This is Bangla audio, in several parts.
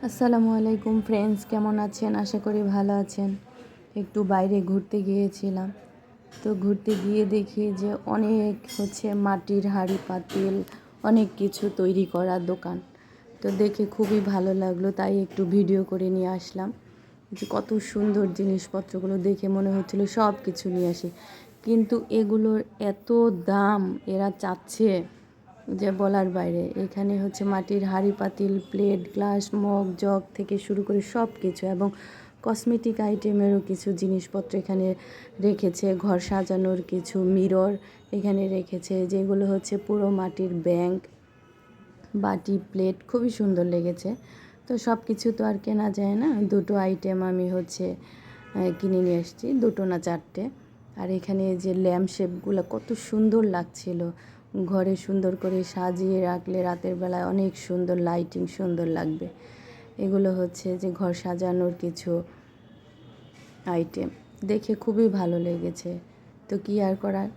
আসসালামু আলাইকুম ফ্রেন্ডস, কেমন আছেন? আশা করি ভালো আছেন। একটু বাইরে ঘুরতে গিয়েছিলাম, তো ঘুরতে গিয়ে দেখি যে অনেক মাটির হাঁড়ি পাতিল, অনেক কিছু তৈরি করা দোকান। তো দেখে খুবই ভালো লাগলো, তাই একটু ভিডিও করে নিয়ে আসলাম। যে কত সুন্দর জিনিসপত্রগুলো দেখে মনে হচ্ছিল সব কিছু নিয়ে আসি, কিন্তু এগুলোর এত দাম এরা চাচ্ছে যে বলার বাইরে। এখানে মাটির হাঁড়ি পাতিল, প্লেট, গ্লাস, মগ, জগ থেকে শুরু করে সব কিছু, এবং কসমেটিক আইটেমেরও কিছু জিনিসপত্র এখানে রেখেছে। ঘর সাজানোর কিছু মিরর এখানে রেখেছে, যেগুলো পুরো মাটির ব্যাংক, বাটি, প্লেট খুবই সুন্দর লেগেছে। তো সব কিছু তো আর কেনা যায় না, দুটো আইটেম আমি কিনে নিয়ে এসেছি, দুটো না চারটে। আর এখানে যে ল্যাম্প শেপগুলো কত সুন্দর লাগছিল, ঘরে সুন্দর করে সাজিয়ে রাখলে রাতের বেলায় অনেক সুন্দর লাইটিং সুন্দর লাগবে। এগুলো যে ঘর সাজানোর কিছু আইটেম, দেখে খুবই ভালো লেগেছে। তো কী আর করার,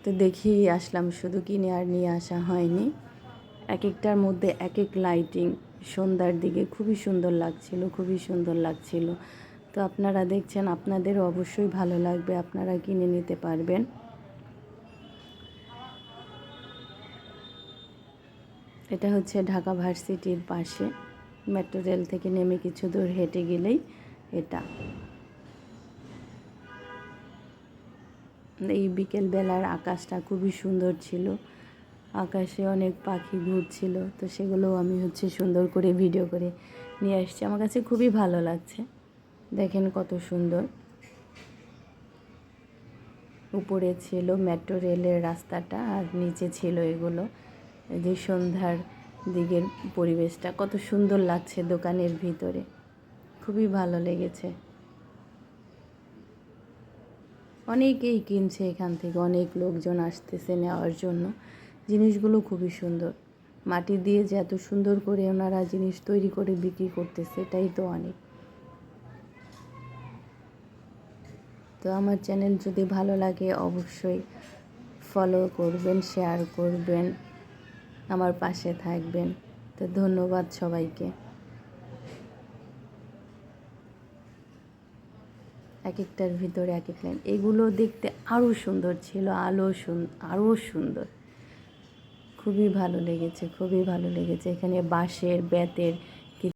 তো দেখেই আসলাম, শুধু কিনে আর নিয়ে আসা হয়নি। এক একটার মধ্যে এক এক লাইটিং, সন্ধ্যার দিকে খুবই সুন্দর লাগছিল, খুবই সুন্দর লাগছিল। তো আপনারা দেখছেন, আপনাদেরও অবশ্যই ভালো লাগবে, আপনারা কিনে নিতে পারবেন। এটা ঢাকা ভার্সিটির পাশে, মেট্রো রেল থেকে নেমে কিছু দূর হেঁটে গেলেই এটা। এই বিকেলবেলার আকাশটা খুবই সুন্দর ছিল, আকাশে অনেক পাখি ঘুরছিল, তো সেগুলোও আমি সুন্দর করে ভিডিও করে নিয়ে আসছি। আমার কাছে খুবই ভালো লাগছে, দেখেন কত সুন্দর। উপরে ছিল মেট্রো রেলের রাস্তাটা, আর নিচে ছিল এগুলো। যে সন্ধ্যার দিকের পরিবেশটা কত সুন্দর লাগছে দোকানের ভিতরে, খুবই ভালো লেগেছে। অনেকেই কিনছে এখান থেকে, অনেক লোকজন আসতেছে নেওয়ার জন্য। জিনিসগুলো খুবই সুন্দর, মাটি দিয়ে যে এত সুন্দর করে ওনারা জিনিস তৈরি করে বিক্রি করতেছে, এটাই তো অনেক। তো আমার চ্যানেল যদি ভালো লাগে অবশ্যই ফলো করবেন, শেয়ার করবেন, আমার পাশে থাকবেন। তো ধন্যবাদ সবাইকে। এক একটার ভিতরে এক এক লাইন, এগুলো দেখতে আরও সুন্দর ছিল, আরও সুন্দর, খুবই ভালো লেগেছে, খুবই ভালো লেগেছে। এখানে বাঁশের, বেতের